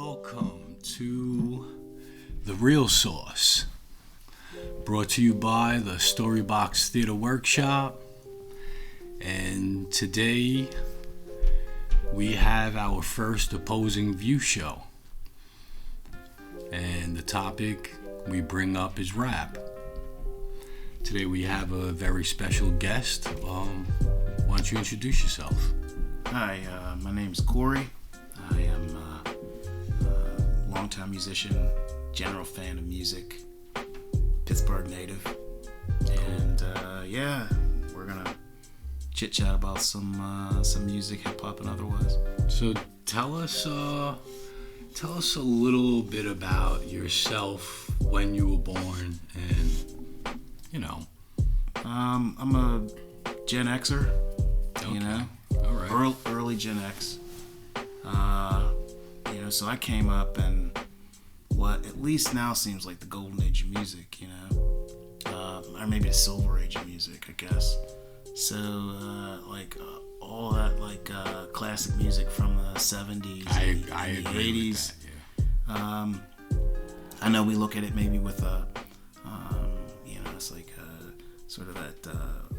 welcome to The Real Sauce, brought to you by the StoryBox Theater Workshop. And today we have our first opposing view show. And the topic we bring up is rap. Today we have a very special guest. Why don't you introduce yourself? Hi, my name's Corey. I am a longtime musician, general fan of music, Pittsburgh native, and we're gonna chit chat about some music, hip hop, and otherwise. So tell us a little bit about yourself, when you were born, and I'm a Gen Xer. Okay. All right. Early Gen X. So I came up in what at least now seems like the golden age of music, or maybe the silver age of music, I guess. So, all that, classic music from the 70s, I and the agree 80s. with that, yeah. I know we look at it maybe with it's like sort of that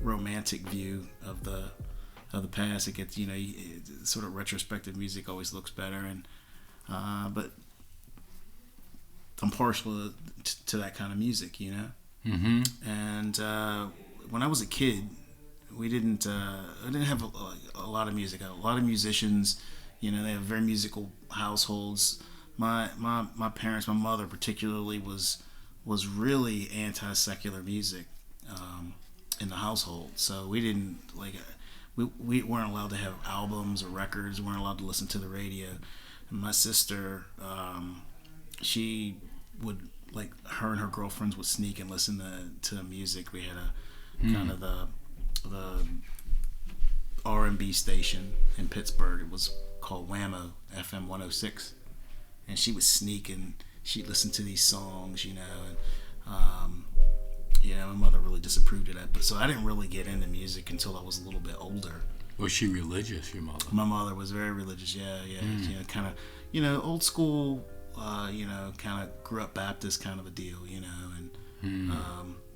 romantic view of the past. It gets, sort of retrospective music always looks better, and but I'm partial to that kind of music, Mm-hmm. And when I was a kid, I didn't have a lot of music. A lot of musicians, they have very musical households. My parents, my mother particularly, was really anti-secular music in the household. So we didn't we weren't allowed to have albums or records. We weren't allowed to listen to the radio. And my sister, she would, her and her girlfriends would sneak and listen to music. We had a kind of the R&B station in Pittsburgh. It was called Whammo FM 106, and she would sneak and she'd listen to these songs, and my mother really disapproved of that. But so I didn't really get into music until I was a little bit older. Was she religious, your mother? My mother was very religious. Yeah. Kind of, old school. Kind of grew up Baptist kind of a deal. And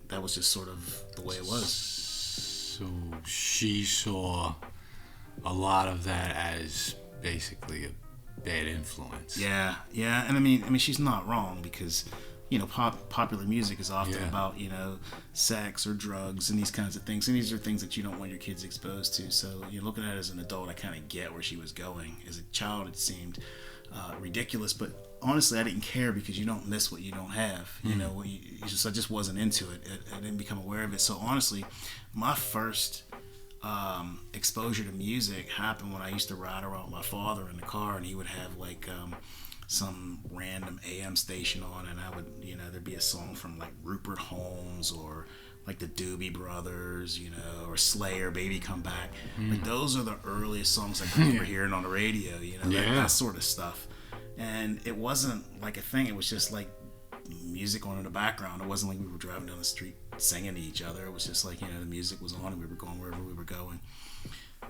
that was just sort of the way it was. So she saw a lot of that as basically a bad influence. Yeah, and I mean, she's not wrong, because popular music is often about sex or drugs and these kinds of things, and these are things that you don't want your kids exposed to. So looking at it as an adult, I kind of get where she was going. As a child, it seemed ridiculous, but honestly, I didn't care, because you don't miss what you don't have. I just wasn't into it. I didn't become aware of it. So honestly, my first exposure to music happened when I used to ride around with my father in the car, and he would have some random AM station on, and I would, there'd be a song from Rupert Holmes or the Doobie Brothers, or Slayer, Baby Come Back. Those are the earliest songs I remember hearing on the radio, that sort of stuff. And it wasn't a thing. It was just music on in the background. It wasn't we were driving down the street singing to each other. It was just the music was on and we were going wherever we were going.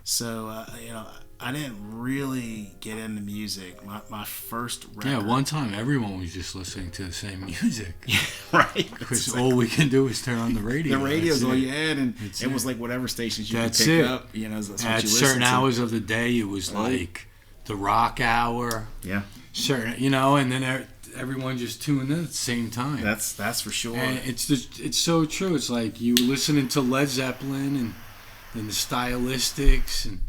So, I didn't really get into music. My first record... Yeah, one time everyone was just listening to the same music. Yeah, right. Because all we can do is turn on the radio. The radio's all you had, and it was whatever stations you could pick up. That's what at you certain to. Hours of the day, it was the rock hour. Yeah. Certain, and then everyone just tuned in at the same time. That's for sure. And it's so true. It's you were listening to Led Zeppelin and the Stylistics and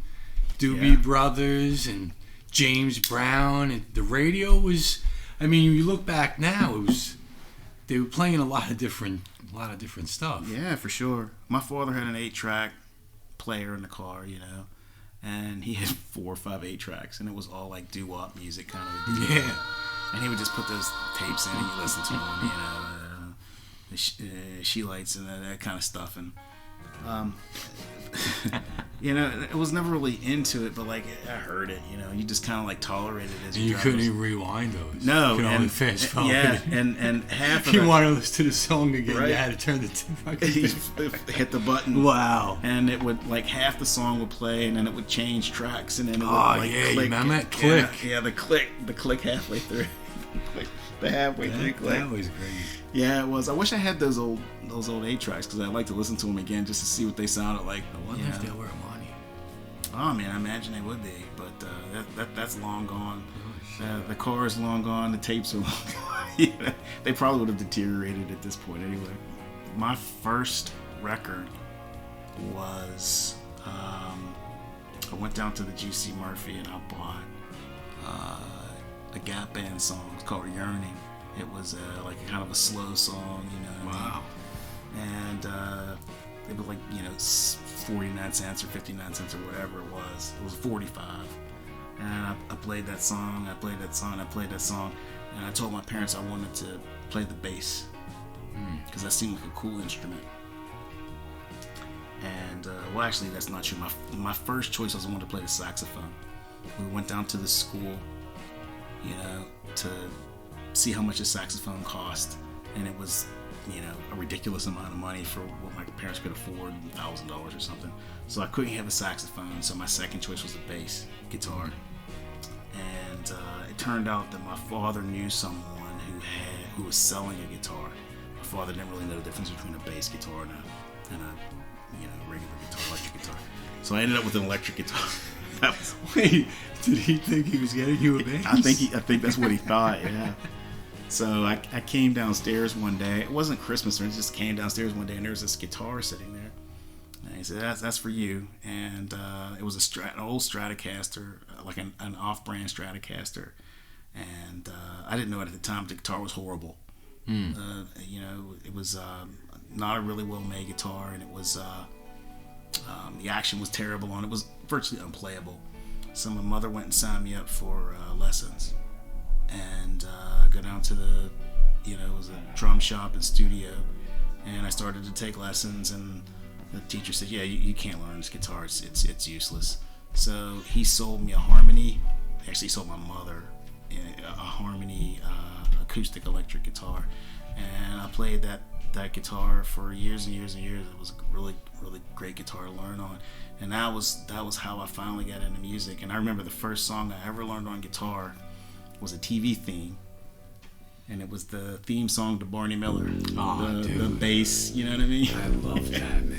Doobie Brothers and James Brown, and the radio was. I mean, you look back now, they were playing a lot of different stuff. Yeah, for sure. My father had an 8-track player in the car, and he had 4 or 5 8-tracks, and it was all doo-wop music kind of a deal. Yeah. And he would just put those tapes in and you listen to them, the She Lights and that kind of stuff. And You know, it was never really into it, but like I heard it. You know, you just kind of like tolerated it as you couldn't even rewind those. No, you could only fast forward. Yeah, and half if of you want to listen to the song again, right. you had to turn the hit the button. Wow! And it would like half the song would play, and then it would change tracks, and then it would click. You remember that click? Yeah, the click halfway through. The halfway through click. That was great. Yeah, it was. I wish I had those old 8 tracks because I'd like to listen to them again just to see what they sounded like. I wonder if they were money. Oh man, I imagine they would be, but that's long gone. The car is long gone. The tapes are long gone. Yeah, they probably would have deteriorated at this point anyway. My first record was I went down to the GC Murphy and I bought a Gap Band song. It's called Yearning. It was like a kind of a slow song, you know. Wow. And it was like, you know, 49 cents or 59 cents or whatever it was. It was 45. And I played that song, I played that song, and I told my parents I wanted to play the bass because that seemed like a cool instrument. And well, actually, that's not true. My first choice was I wanted to play the saxophone. We went down to the school, you know, to see how much a saxophone cost, and it was, you know, a ridiculous amount of money for what my parents could afford, $1,000 or something. So I couldn't have a saxophone, so my second choice was a bass guitar. And it turned out that my father knew someone who was selling a guitar. My father didn't really know the difference between a bass guitar and a you know, regular guitar, electric guitar. So I ended up with an electric guitar. Wait, did he think he was getting you a bass? I think that's what he thought. Yeah. So I came downstairs one day. It wasn't Christmas, or I just came downstairs one day, and there was this guitar sitting there. And he said, "That's for you." And it was an old Stratocaster, like an off-brand Stratocaster. And I didn't know it at the time. The guitar was horrible. You know, it was not a really well-made guitar, and it was the action was terrible on it. It was virtually unplayable. So my mother went and signed me up for lessons. And I go down to the, you know, it was a drum shop and studio, and I started to take lessons, and the teacher said, "Yeah, you can't learn this guitar. It's useless." So he sold me a Harmony. Actually, he sold my mother a Harmony acoustic electric guitar, and I played that guitar for years and years and years. It was a really, really great guitar to learn on, and that was how I finally got into music. And I remember the first song I ever learned on guitar was a TV theme, and it was the theme song to Barney Miller. The bass, you know what I mean? I love that, man.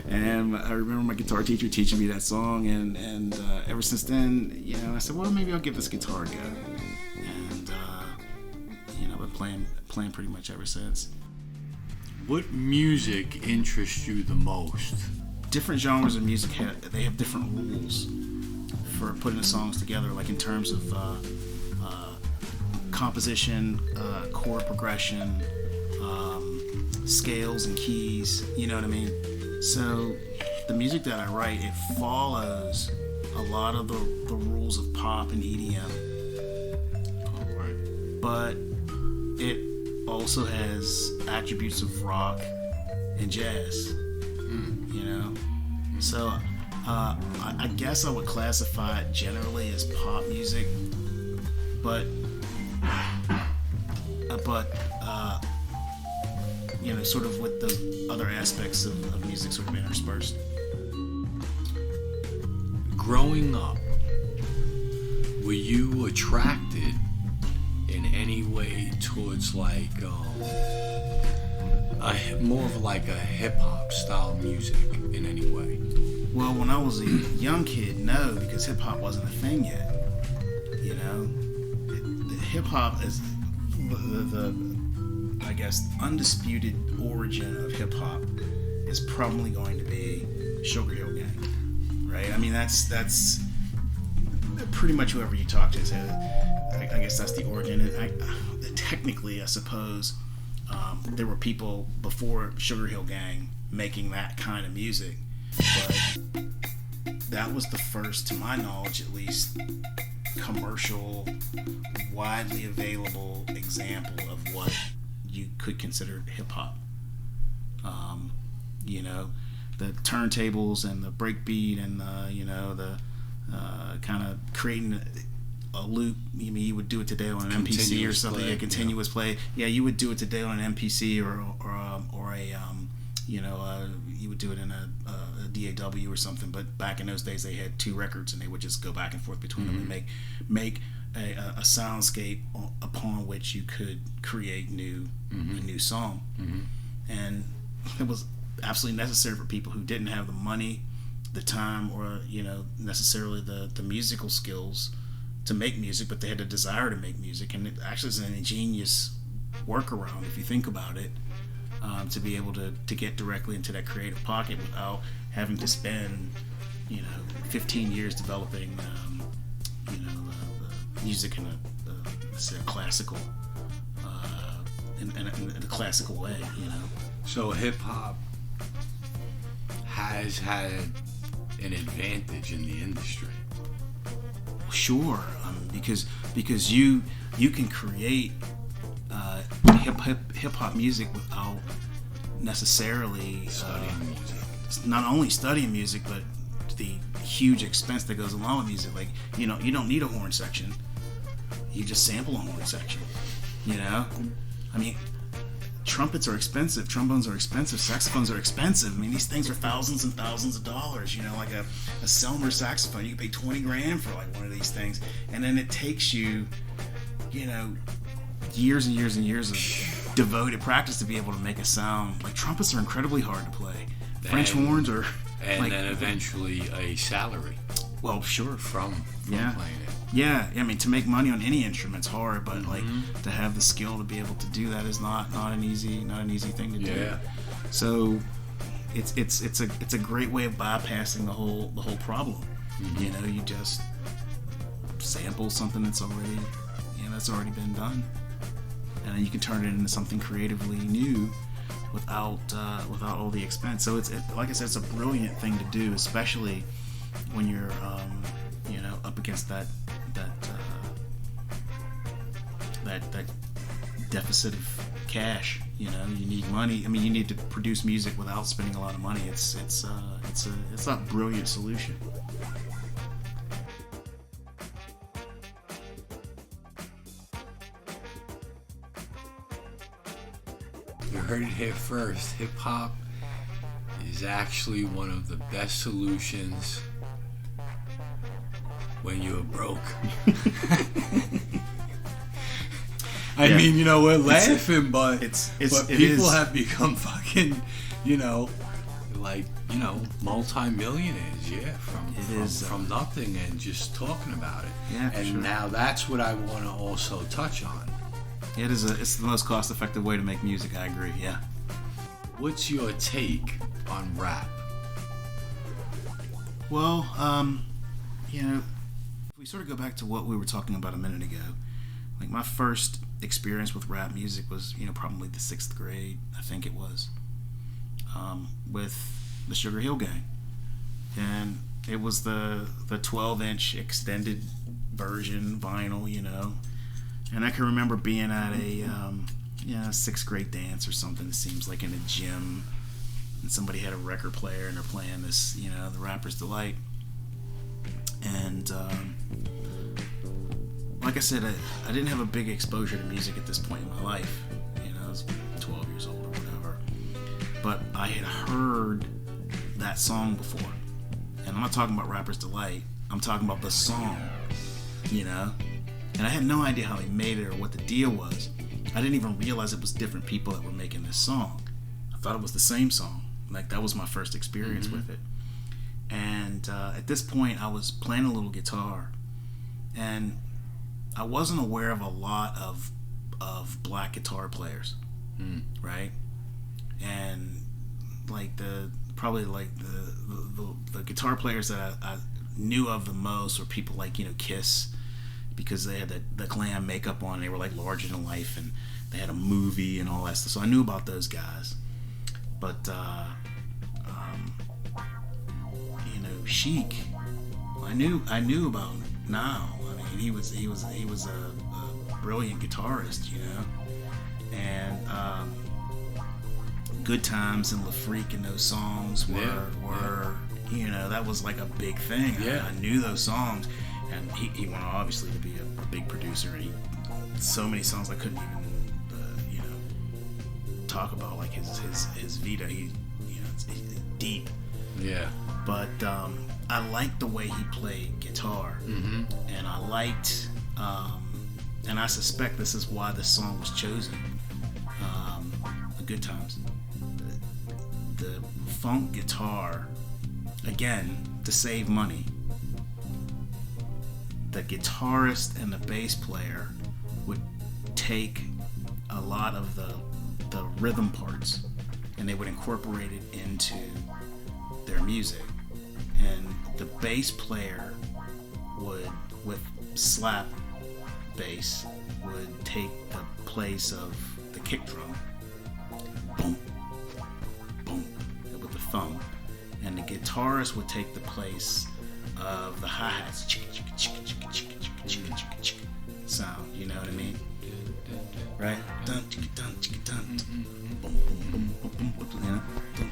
And I remember my guitar teacher teaching me that song, and ever since then, you know, I said, well, maybe I'll give this guitar a go. And you know, I've been playing pretty much ever since. What music interests you the most? Different genres of music have different rules for putting the songs together, like in terms of composition, chord progression, scales and keys, you know what I mean? So the music that I write, it follows a lot of the rules of pop and EDM. Right. But it also has attributes of rock and jazz, you know? So I guess I would classify it generally as pop music, but you know, sort of with the other aspects of music sort of interspersed. Growing up, were you attracted in any way towards like more of like a hip hop style music in any way? Well, when I was a young kid, no, because hip hop wasn't a thing yet. You know, the hip hop is the I guess undisputed origin of hip hop is probably going to be Sugar Hill Gang, right? I mean, that's pretty much whoever you talk to says. I guess that's the origin. And technically, I suppose there were people before Sugar Hill Gang making that kind of music, but that was the first, to my knowledge at least, commercial, widely available example of what you could consider hip hop. You know, the turntables and the breakbeat and the kind of creating a loop. I mean, you would do it today on an MPC or something. Play, continuous play. Yeah, you would do it today on an MPC or you would do it in a DAW or something. But back in those days, they had 2 records, and they would just go back and forth between them and make a soundscape upon which you could create a new song. And it was absolutely necessary for people who didn't have the money, the time, or necessarily the musical skills to make music, but they had a desire to make music. And it actually is an ingenious workaround, if you think about it, to be able to get directly into that creative pocket without having to spend 15 years developing music in a classical in a classical way. So hip hop has had an advantage in the industry. Sure, because you can create hip hop music without necessarily Studying music. Not only studying music, but the huge expense that goes along with music. Like you don't need a horn section. You just sample a horn section. I mean, trumpets are expensive, trombones are expensive, saxophones are expensive. I mean, these things are thousands and thousands of dollars. Like a Selmer saxophone, you can pay $20,000 for like one of these things, and then it takes you, years and years and years of devoted practice to be able to make a sound. Like trumpets are incredibly hard to play. French horns are, and then eventually a salary. Well, sure, from playing it. Yeah, I mean, to make money on any instrument's hard, but like to have the skill to be able to do that is not an easy thing to do. Yeah. So it's a great way of bypassing the whole problem. You just sample something that's already been done, and then you can turn it into something creatively new without all the expense. So it's like I said, it's a brilliant thing to do, especially when you're up against that deficit of cash. You need money. I mean, you need to produce music without spending a lot of money. It's a brilliant solution. You heard it here first. Hip hop is actually one of the best solutions when you're broke. I mean, we're laughing, but people have become fucking, multi-millionaires, from nothing and just talking about it. Yeah, and sure. Now that's what I want to also touch on. It's the most cost-effective way to make music. I agree. Yeah. What's your take on rap? Well, if we sort of go back to what we were talking about a minute ago, like my first experience with rap music was, probably the 6th grade, I think it was, with the Sugar Hill Gang, and it was the 12-inch extended version vinyl, and I can remember being at a 6th grade dance or something. It seems like in a gym, and somebody had a record player and they're playing this, the Rapper's Delight. And like I said, I didn't have a big exposure to music at this point in my life. I was 12 years old or whatever. But I had heard that song before. And I'm not talking about Rapper's Delight. I'm talking about the song, And I had no idea how they made it or what the deal was. I didn't even realize it was different people that were making this song. I thought it was the same song. Like, that was my first experience with it. And at this point, I was playing a little guitar, and I wasn't aware of a lot of black guitar players, right? And like the guitar players that I knew of the most were people like Kiss, because they had the glam makeup on. And they were like larger than life, and they had a movie and all that stuff. So I knew about those guys, but Chic, I knew about him now. I mean, he was a brilliant guitarist, and Good Times and La Freak and those songs were you know, that was like a big thing. Yeah. I knew those songs, and he went on obviously to be a big producer, and so many songs I couldn't even you know, talk about, like his Vita. He, you know, it's deep. Yeah. But I liked the way he played guitar, and I liked, and I suspect this is why this song was chosen. Good Times. The funk guitar, again, to save money, the guitarist and the bass player would take a lot of the rhythm parts and they would incorporate it into their music. And the bass player would, with slap bass, would take the place of the kick drum, boom, boom, with the thumb, and the guitarist would take the place of the hi-hats, sound, you know what I mean? Right? Dun, dun, dun, boom, boom, boom, boom, you know? Dun,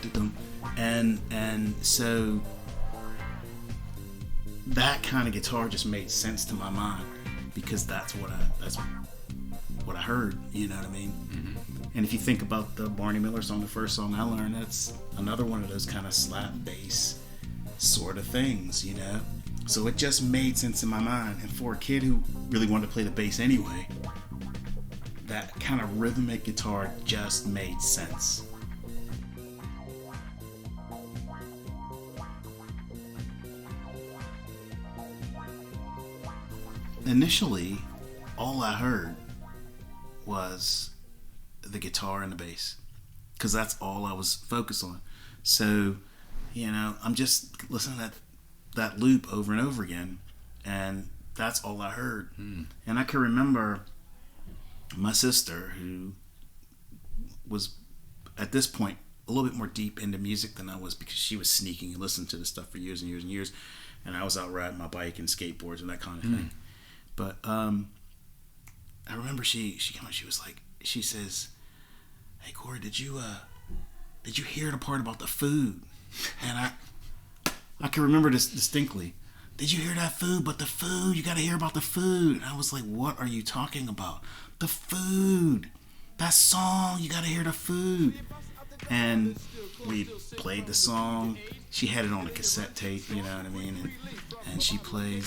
dun, dun. And so that kind of guitar just made sense to my mind, because that's what I heard, you know what I mean? And if you think about the Barney Miller song, the first song I learned, that's another one of those kind of slap bass sort of things, you know? So it just made sense in my mind. And for a kid who really wanted to play the bass anyway, that kind of rhythmic guitar just made sense. Initially, all I heard was the guitar and the bass, because that's all I was focused on. So, you know, I'm just listening to that loop over and over again, and that's all I heard. And I can remember my sister, who was at this point a little bit more deep into music than I was, because she was sneaking and listening to this stuff for years and years and years, and I was out riding my bike and skateboards and that kind of thing. But I remember she came up, she says, "Hey Corey, did you hear the part about the food?" And I can remember this distinctly. "Did you hear that food? But the food, you got to hear about the food." And I was like, "What are you talking about? The food, that song, you got to hear the food." And we played the song. She had it on a cassette tape, you know what I mean? And she played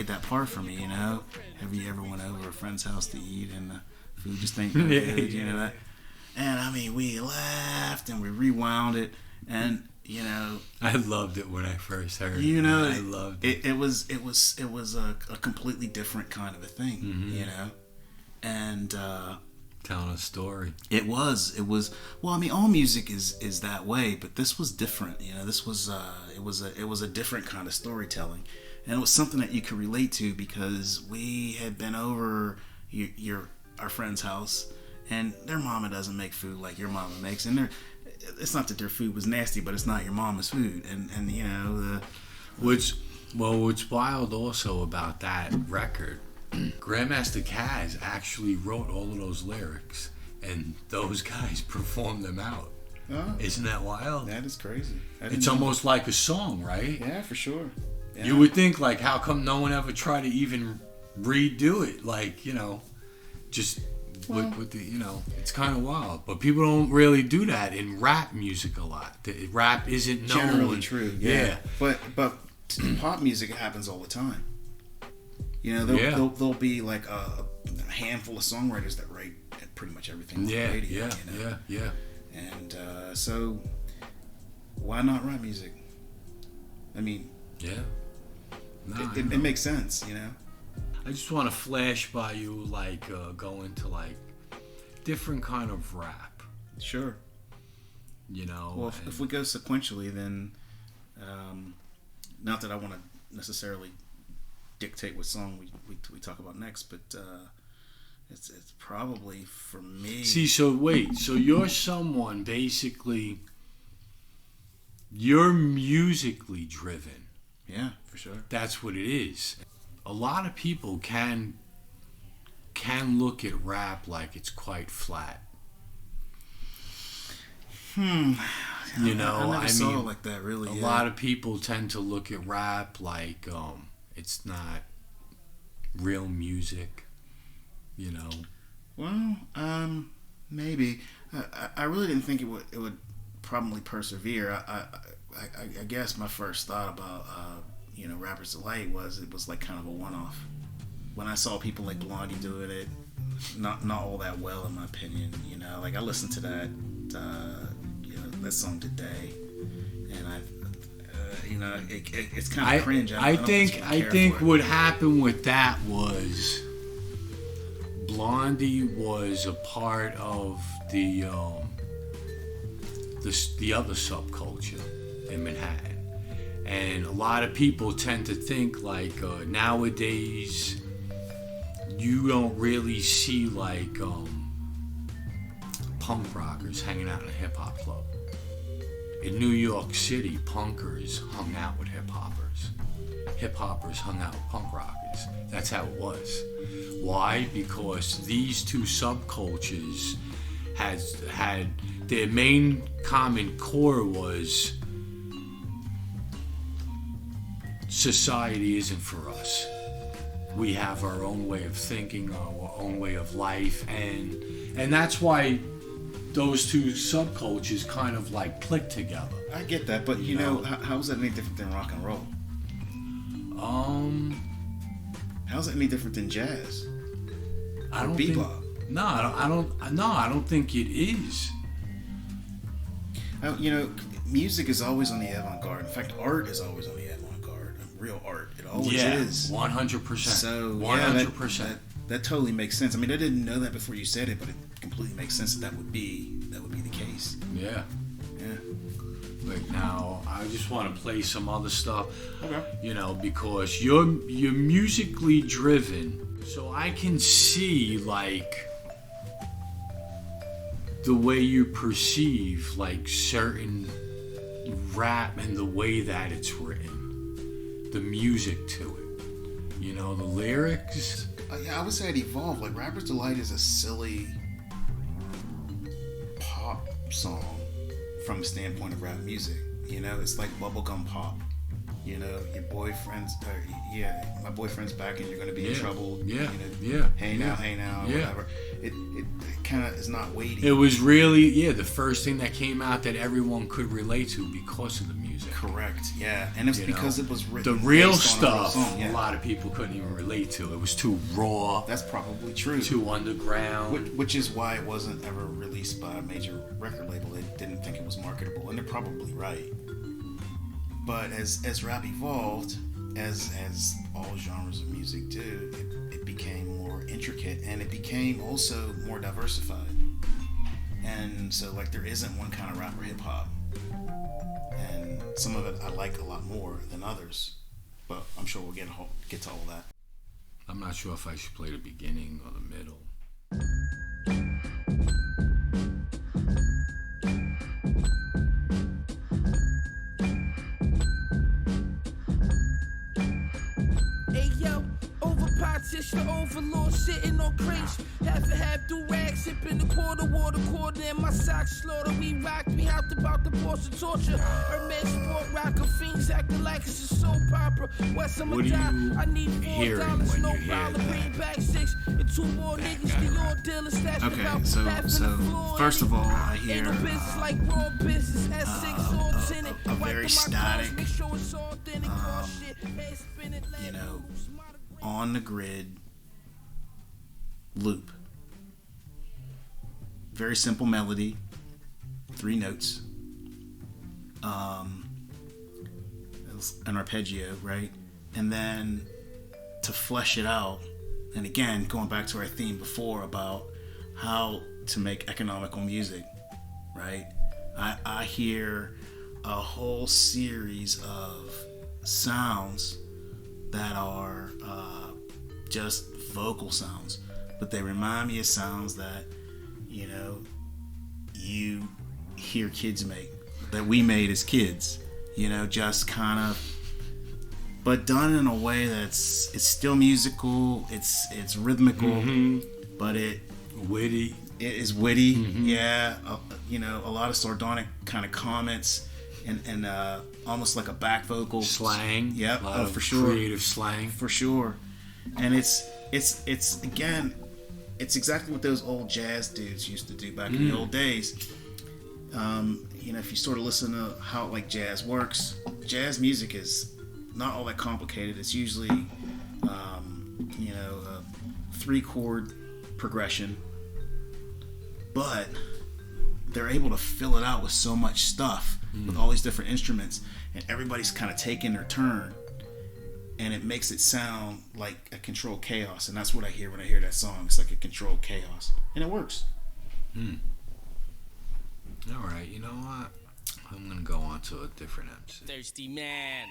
that part for me, you know? Have you ever went over a friend's house to eat and the food just ain't that good, you know that? And I mean, we laughed and we rewound it, and you know, I loved it when I first heard it. You know, I loved it. It was a completely different kind of a thing, you know, and telling a story. It was. Well, I mean, all music is that way, but this was different. You know, this was it was a different kind of storytelling, and it was something that you could relate to, because we had been over our friend's house, and their mama doesn't make food like your mama makes, and it's not that their food was nasty, but it's not your mama's food, and you know what's wild also about that record. Grandmaster Caz actually wrote all of those lyrics, and those guys performed them out. Oh, isn't that wild? That is crazy. It's almost like a song, right? Yeah, for sure. Yeah. You would think, like, how come no one ever tried to even redo it? Like, you know, just with the, you know, it's kind of wild. But people don't really do that in rap music a lot. Rap isn't known. Generally true. Yeah. But in pop music, it happens all the time. You know, there'll be like a handful of songwriters that write pretty much everything on the radio. You know? Yeah. And so, why not write music? I mean, it makes sense, you know. I just want to flash by you, like, go into like different kind of rap. Sure. You know. Well, if we go sequentially, then not that I want to necessarily dictate what song we talk about next, but it's probably for me. See, so you're someone, basically, you're musically driven. Yeah, for sure. That's what it is. A lot of people can look at rap like it's quite flat. You know, I never saw it like that, really. A lot of people tend to look at rap like it's not real music, you know. Well, maybe. I really didn't think it would probably persevere. I guess my first thought about Rapper's Delight was it was like kind of a one-off. When I saw people like Blondie doing it, not all that well in my opinion. You know, like I listened to that that song today, and it's kind of cringe. I think what happened with that was Blondie was a part of the other subculture in Manhattan, and a lot of people tend to think like nowadays you don't really see like punk rockers hanging out in a hip hop club. In New York City, punkers hung out with hip hoppers. Hip hoppers hung out with punk rockers. That's how it was. Why? Because these two subcultures had their main common core was society isn't for us. We have our own way of thinking, our own way of life, and that's why those two subcultures kind of like click together. I get that, but you know, how is that any different than rock and roll? How's it any different than jazz? I don't bebop. I don't think it is. Music is always on the avant-garde. In fact, art is always on the avant-garde. Real art, it always is. 100%. So 100%. That totally makes sense. I mean, I didn't know that before you said it, but it completely makes sense that would be the case. Yeah. But now I just want to play some other stuff. Okay. You know, because you're musically driven, so I can see like the way you perceive like certain rap and the way that it's written, the music to it. You know, the lyrics. I would say it evolved. Like Rapper's Delight is a silly pop song from a standpoint of rap music. You know, it's like bubblegum pop. You know, your boyfriend's, my boyfriend's back and you're going to be in trouble. Yeah. You know, hey now, whatever. It kind of is not weighty. It was really, the first thing that came out that everyone could relate to because of the music. Correct, yeah. And it's because it was written. The real stuff, a lot of people couldn't even relate to. It was too raw. That's probably true. Too underground. Which is why it wasn't ever released by a major record label. They didn't think it was marketable, and they're probably right. But as rap evolved, as all genres of music do, it became more intricate, and it became also more diversified. And so, like, there isn't one kind of rap or hip hop, and some of it I like a lot more than others. But I'm sure we'll get to all that. I'm not sure if I should play the beginning or the middle. The overlord sitting on crates, half and half do rags, sipping the quarter in my socks slaughter. We rock, we hopped about the portion torture. Hermes sport rocker fiends acting like it's a soap opera. West Summer die, I need $4, no problem. Bring back 6 and 2 more niggas. The old dealer stash okay, so first of all, I hear a very static, on the grid loop. Very simple melody, 3 notes, an arpeggio, right? And then to flesh it out, and again, going back to our theme before about how to make economical music, right? I hear a whole series of sounds that are just vocal sounds, but they remind me of sounds that, you know, you hear kids make, that we made as kids, you know, just kind of, but done in a way it's still musical, it's rhythmical, but witty. It is witty, yeah. You know, a lot of sardonic kind of comments, and almost like a back vocal slang. Yeah, for sure. Creative slang, for sure. And it's again, it's exactly what those old jazz dudes used to do back in the old days. You know, if you sort of listen to how like jazz works, jazz music is not all that complicated. It's usually, you know, a 3-chord progression, but they're able to fill it out with so much stuff, with all these different instruments, and everybody's kind of taking their turn, and it makes it sound like a controlled chaos. And that's what I hear when I hear that song. It's like a controlled chaos, and it works. All right, you know what? I'm gonna go on to a different MC. Thirsty man.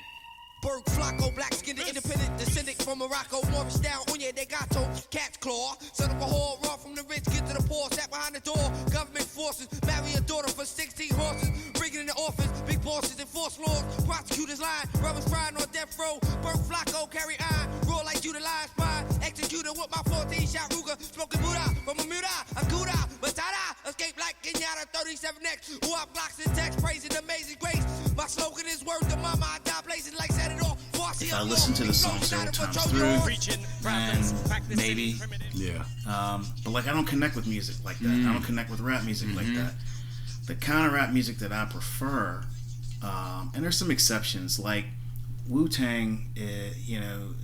Berg Flacco, black skinned independent descendant from Morocco, Morris style, Unya de Gato, cat's claw. Set up a whore, run from the rich, get to the poor, sat behind the door. Government forces, marry a daughter for 16 horses, bringing in the office, big bosses enforce laws, prosecutors line, brothers crying on death row. Berg Flacco, carry on, roll like Judah Lion spine, executed with my 14-shot Ruger, smoking Buddha from a Muda, a Gouda, Batata, escape like Kenyatta, 37X, who up blocks and text, praising amazing grace. My slogan is word to mama, I die blazing like said it all. If I listen to the song several times through, and maybe, yeah. But like I don't connect with music like that. I don't connect with rap music like that. The kind of rap music that I prefer, and there's some exceptions, like Wu-Tang, you know,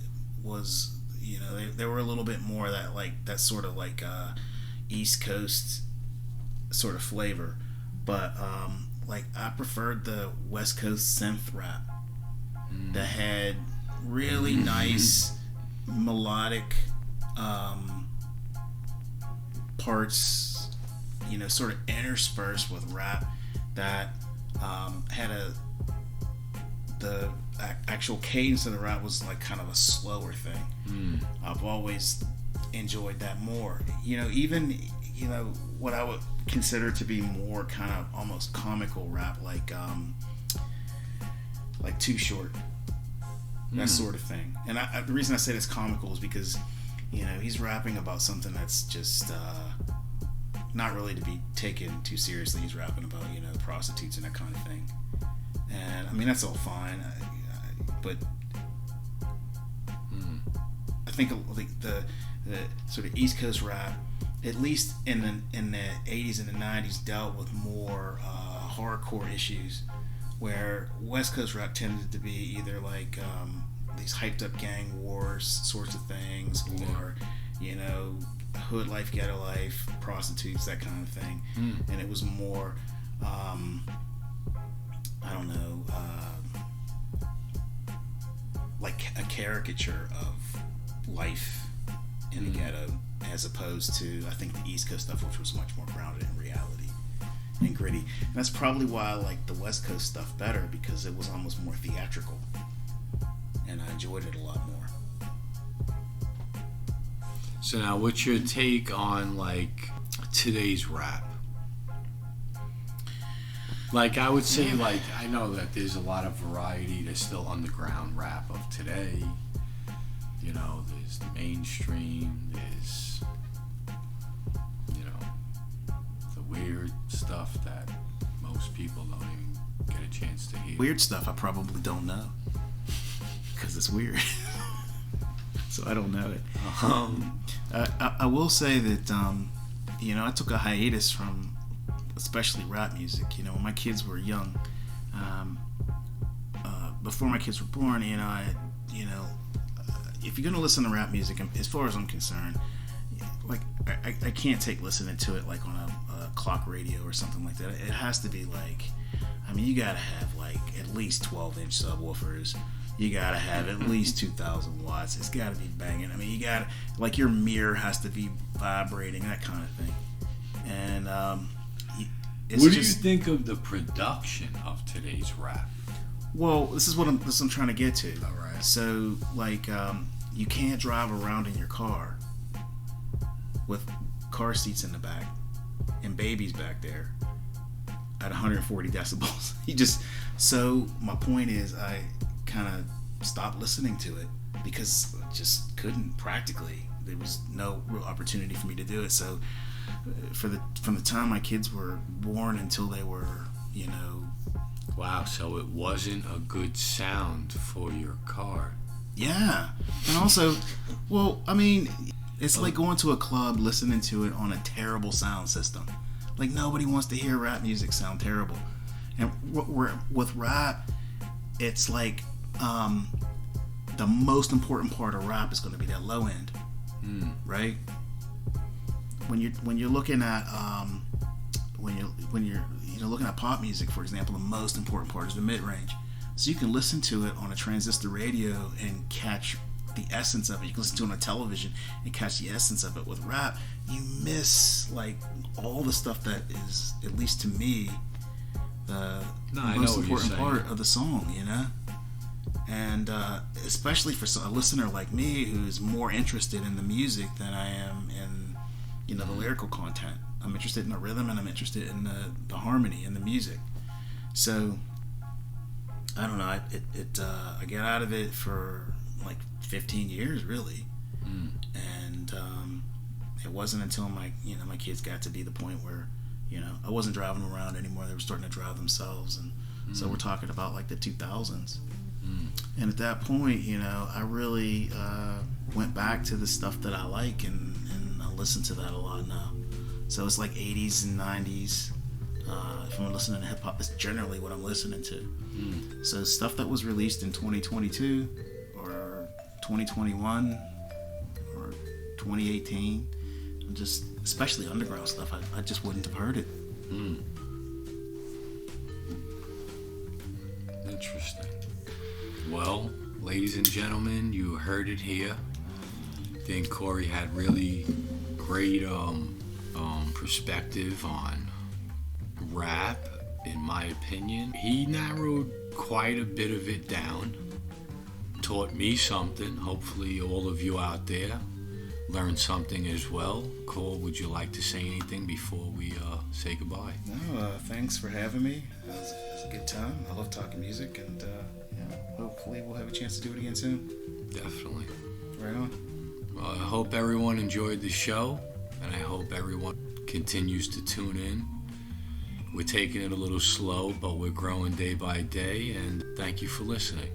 was, you know, they were a little bit more that like that sort of like East Coast sort of flavor, but like I preferred the West Coast synth rap that had really nice melodic parts, you know, sort of interspersed with rap that had the actual cadence of the rap was like kind of a slower thing. I've always enjoyed that more. You know, even, you know, what I would consider to be more kind of almost comical rap, like Too Short, that sort of thing. And the reason I say that's comical is because, you know, he's rapping about something that's just not really to be taken too seriously. He's rapping about, you know, prostitutes and that kind of thing. And I mean, that's all fine, but I think like the sort of East Coast rap, at least in the 80s and the 90s, dealt with more hardcore issues, where West Coast rap tended to be either like these hyped up gang wars sorts of things, or, you know, hood life, ghetto life, prostitutes, that kind of thing. And it was more I don't know, like a caricature of life in the ghetto, as opposed to, I think, the East Coast stuff, which was much more grounded in reality and gritty. And that's probably why I like the West Coast stuff better, because it was almost more theatrical, and I enjoyed it a lot more. So now, what's your take on like today's rap? Like, I would say, like, I know that there's a lot of variety. There's still underground rap of today. You know, there's the mainstream. There's, you know, the weird stuff that most people don't even get a chance to hear. Weird stuff I probably don't know, because it's weird. So I don't know it. I will say that, you know, I took a hiatus from especially rap music. You know, when my kids were young, before my kids were born, you know, if you're gonna listen to rap music, as far as I'm concerned, like I can't take listening to it like on a clock radio or something like that. It has to be like, I mean, you gotta have like at least 12-inch subwoofers. You gotta have at least 2,000 watts. It's gotta be banging. I mean, you gotta, like, your mirror has to be vibrating, that kind of thing. And what do you think of the production of today's rap? Well, this is what I'm trying to get to. All right. So, like, you can't drive around in your car with car seats in the back and babies back there at 140 decibels. So my point is, I kind of stopped listening to it because I just couldn't practically. There was no real opportunity for me to do it. So from the time my kids were born until they were, you know. Wow, so it wasn't a good sound for your car. Yeah. And also, well, I mean, it's like going to a club listening to it on a terrible sound system. Like, nobody wants to hear rap music sound terrible. And with rap, it's like the most important part of rap is going to be that low end, right? When you're looking at when you're looking at pop music, for example, the most important part is the mid range. So you can listen to it on a transistor radio and catch the essence of it. You can listen to it on television and catch the essence of it. With rap, you miss like all the stuff that is, at least to me, the most important part of the song, you know? And especially for a listener like me who's more interested in the music than I am in, you know, the lyrical content. I'm interested in the rhythm and I'm interested in the harmony and the music. So I don't know. I get out of it for like 15 years, really. And it wasn't until my kids got to be the point where, you know, I wasn't driving them around anymore. They were starting to drive themselves, and so we're talking about like the 2000s. And at that point, you know, I really went back to the stuff that I like, and I listen to that a lot now. So it's like 80s and 90s. If I'm listening to hip hop, that's generally what I'm listening to. So stuff that was released in 2022 or 2021 or 2018, just especially underground stuff, I just wouldn't have heard it. Interesting. Well, ladies and gentlemen, you heard it here. I think Corey had really great perspective on rap, in my opinion. He narrowed quite a bit of it down, taught me something. Hopefully all of you out there learned something as well. Cole, would you like to say anything before we say goodbye? No, thanks for having me. It was a good time. I love talking music, and hopefully we'll have a chance to do it again soon. Definitely. Right on. Well, I hope everyone enjoyed the show, and I hope everyone continues to tune in. We're taking it a little slow, but we're growing day by day, and thank you for listening.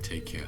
Take care.